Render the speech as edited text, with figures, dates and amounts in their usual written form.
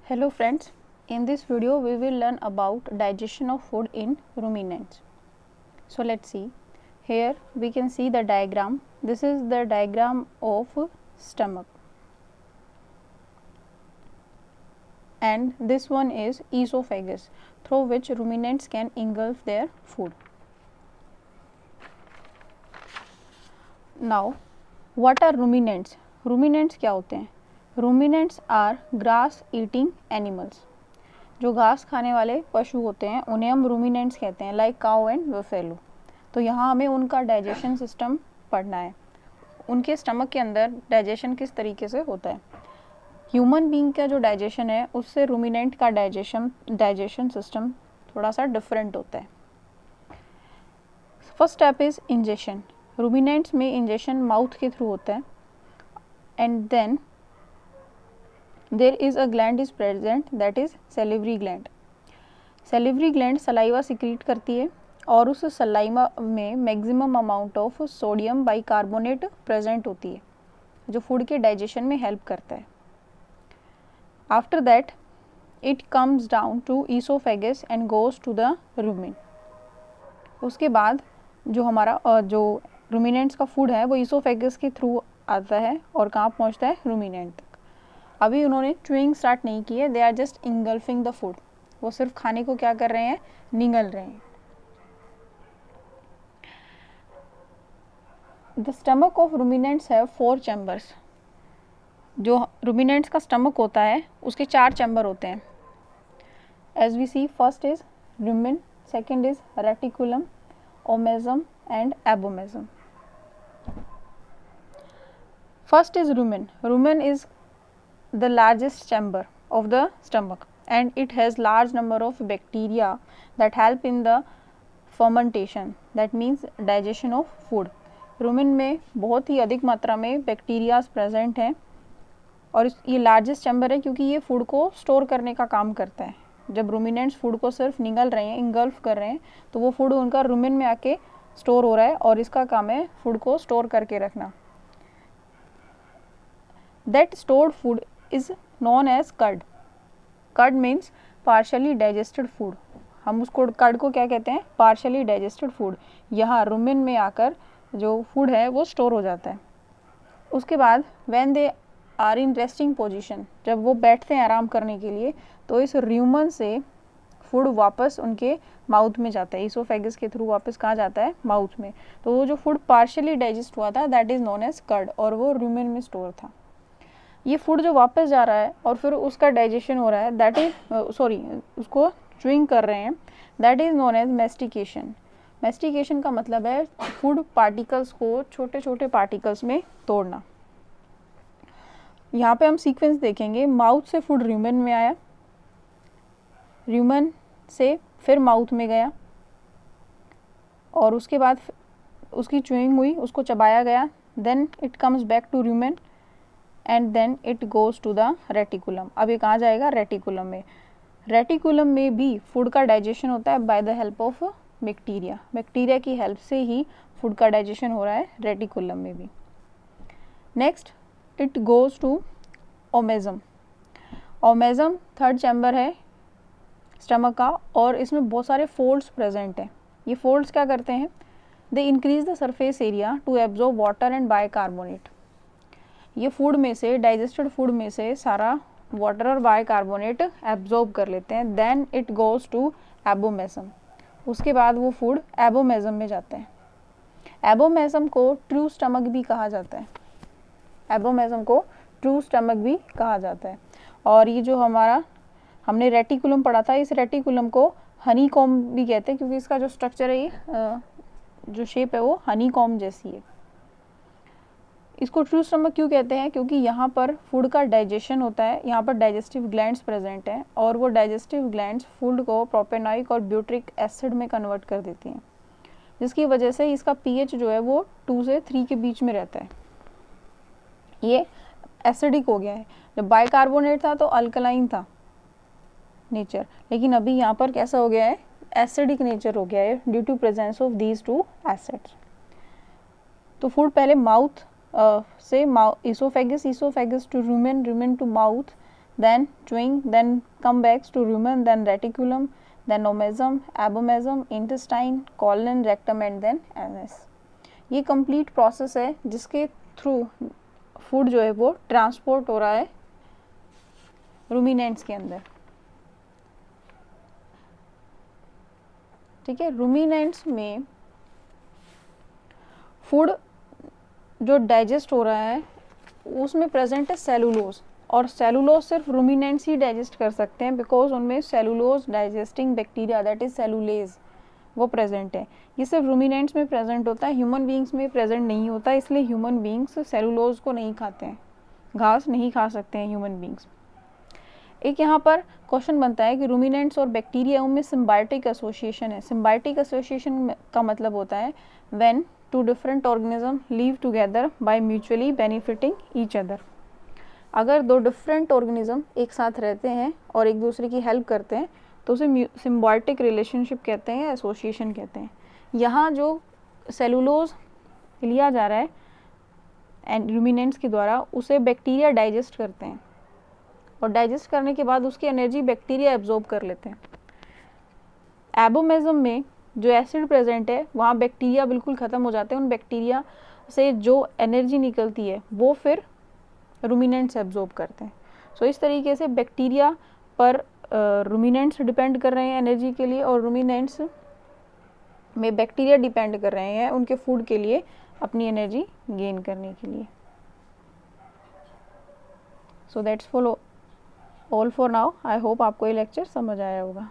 Hello friends, in this video we will learn about digestion of food in ruminants. So let's see. Here we can see the diagram. This is the diagram of stomach, and this one is esophagus through which ruminants can engulf their food. Now what are ruminants? Ruminants क्या होते हैं? Ruminants are grass eating animals. जो घास खाने वाले पशु होते हैं उन्हें हम रूमिनेंट्स कहते हैं, लाइक काउ एंड बफेलो. तो यहाँ हमें उनका डाइजेशन सिस्टम पढ़ना है, उनके स्टमक के अंदर डाइजेशन किस तरीके से होता है. ह्यूमन बीइंग का जो डाइजेशन है उससे रूमिनेंट का डाइजेशन सिस्टम थोड़ा सा डिफरेंट होता है. First step is ingestion. Ruminants में इंजेशन माउथ के थ्रू होता है, and then there is a gland is present, that is salivary gland. salivary gland saliva secrete करती है और उस सलाइवा में maximum amount of sodium bicarbonate present होती है जो फूड के डाइजेशन में हेल्प करता है. After that it comes down to esophagus and goes to the rumen. उसके बाद जो हमारा जो रूमिनेंट्स का फूड है वो ईसोफेगस के थ्रू आता है और कहाँ पहुँचता है? रूमिनेंट तक. अभी उन्होंने च्यूइंग स्टार्ट नहीं की है, they are just engulfing the food. वो सिर्फ खाने को क्या कर रहे हैं? निगल रहे हैं. The stomach of ruminants have 4 chambers. जो रूमिनेंट्स का स्टमक होता है उसके 4 चैम्बर होते हैं. As we see, first is rumen, second is reticulum, omasum and abomasum. First is rumen. Rumen is the largest chamber of the stomach and it has large number of bacteria that help in the fermentation, that means digestion of food. rumen में बहुत ही अधिक मात्रा में bacterias present हैं और ये largest chamber है क्योंकि ये फूड को स्टोर करने का काम करता है. जब रूमिनेंट्स फूड को सिर्फ निगल रहे हैं, इंगल्फ कर रहे हैं, तो वो फूड उनका रूमेन में आके स्टोर हो रहा है और इसका काम है फूड को स्टोर करके रखना. That stored food is known as curd. curd means partially digested food. हम उसको कर्ड को क्या कहते हैं? partially digested food. यहाँ रूमेन में आकर जो फूड है वो स्टोर हो जाता है. उसके बाद when they are in resting position, जब वो बैठते हैं आराम करने के लिए, तो इस रूमेन से फूड वापस उनके माउथ में जाता है. इसोफेगस के थ्रू वापस कहाँ जाता है? माउथ में. तो वो जो फूड पार्शियली डाइजेस्ट हुआ था that is known as cud और वो रूमेन में स्टोर था. ये फूड जो वापस जा रहा है और फिर उसका डाइजेशन हो रहा है, दैट इज उसको च्यूइंग कर रहे हैं, that is known as mastication. Mastication का मतलब है फूड पार्टिकल्स को छोटे छोटे पार्टिकल्स में तोड़ना. यहाँ पे हम सीक्वेंस देखेंगे. माउथ से फूड रूमेन में आया, रूमेन से फिर माउथ में गया और उसके बाद उसकी च्यूइंग हुई, उसको चबाया गया, then it comes back to rumen and then it goes to the reticulum. अब ये कहाँ जाएगा? रेटिकुलम में. रेटिकुलम में भी फूड का डाइजेशन होता है by the help of bacteria. Bacteria की हेल्प से ही फूड का डाइजेशन हो रहा है रेटिकुलम में भी. Next it goes to omasum. Omasum third chamber है स्टमक का और इसमें बहुत सारे फोल्ड्स प्रेजेंट हैं. ये फोल्ड्स क्या करते हैं? They increase the surface area to absorb water and bicarbonate. ये फूड में से, डाइजेस्टेड फूड में से सारा वाटर और बाइकार्बोनेट एब्जॉर्ब कर लेते हैं. Then it goes to abomasum. उसके बाद वो फूड एबोमेजम में जाता है. एबोमेजम को ट्रू स्टमक भी कहा जाता है. एबोमेजम को ट्रू स्टमक भी कहा जाता है. और ये जो हमारा हमने रेटिकुलम पढ़ा था, इस रेटिकुलम को हनी कॉम भी कहते हैं क्योंकि इसका जो स्ट्रक्चर है, ये जो शेप है वो हनी कॉम जैसी है. इसको ट्रू स्टमक क्यों कहते हैं? क्योंकि यहाँ पर फूड का डाइजेशन होता है, यहाँ पर डाइजेस्टिव ग्लैंड्स प्रेजेंट हैं और वो डाइजेस्टिव ग्लैंड्स फूड को प्रोपेनॉइक और ब्यूट्रिक एसिड में कन्वर्ट कर देती हैं, जिसकी वजह से इसका पीएच जो है वो 2 से 3 के बीच में रहता है. ये एसिडिक हो गया है. जब बाइकार्बोनेट था तो अल्कलाइन था नेचर, लेकिन अभी यहाँ पर कैसा हो गया है? एसिडिक नेचर हो गया है due to presence of these 2 acids. तो फूड पहले माउथ से oesophagus to rumen, rumen to mouth, then chewing, then come back to rumen, then reticulum, then omasum, abomasum, intestine, colon, rectum and then anus. ये complete process है जिसके through food जो है वो transport हो रहा है रूमिनेंट्स के अंदर. ठीक है, रूमिनेंट्स में फूड जो डाइजेस्ट हो रहा है उसमें प्रेजेंट है सेलुलोज, और सेलुलोज सिर्फ रूमिनेंट्स ही डाइजेस्ट कर सकते हैं बिकॉज उनमें cellulose digesting bacteria that is cellulase वो प्रेजेंट है. ये सिर्फ रूमिनेंट्स में प्रेजेंट होता है, ह्यूमन बींग्स में प्रेजेंट नहीं होता, इसलिए ह्यूमन बींग्स सेलुलोज को नहीं खाते हैं, घास नहीं खा सकते हैं ह्यूमन बींग्स. एक यहाँ पर क्वेश्चन बनता है कि रूमिनेंट्स और बैक्टीरिया में सिम्बायोटिक एसोसिएशन है. सिम्बायोटिक एसोसिएशन का मतलब होता है when two different organism live together by mutually benefiting each other. अगर दो डिफरेंट ऑर्गेनिज्म एक साथ रहते हैं और एक दूसरे की हेल्प करते हैं तो उसे सिम्बायोटिक रिलेशनशिप कहते हैं, एसोसिएशन कहते हैं. यहाँ जो सेलुलोज लिया जा रहा है एंड रूमिनेंट्स के द्वारा उसे बैक्टीरिया डाइजेस्ट करते हैं और डाइजेस्ट करने के बाद उसकी एनर्जी बैक्टीरिया एब्जॉर्ब कर लेते हैं. एबोमेजम में जो एसिड प्रेजेंट है वहाँ बैक्टीरिया बिल्कुल ख़त्म हो जाते हैं, उन बैक्टीरिया से जो एनर्जी निकलती है वो फिर रूमिनेंट्स एब्जॉर्ब करते हैं. सो इस तरीके से बैक्टीरिया पर रूमिनेंट्स डिपेंड कर रहे हैं एनर्जी के लिए और रूमिनेंट्स में बैक्टीरिया डिपेंड कर रहे हैं उनके फूड के लिए अपनी एनर्जी गेन करने के लिए. So that's all for now. I hope आपको ये लेक्चर समझ आया होगा.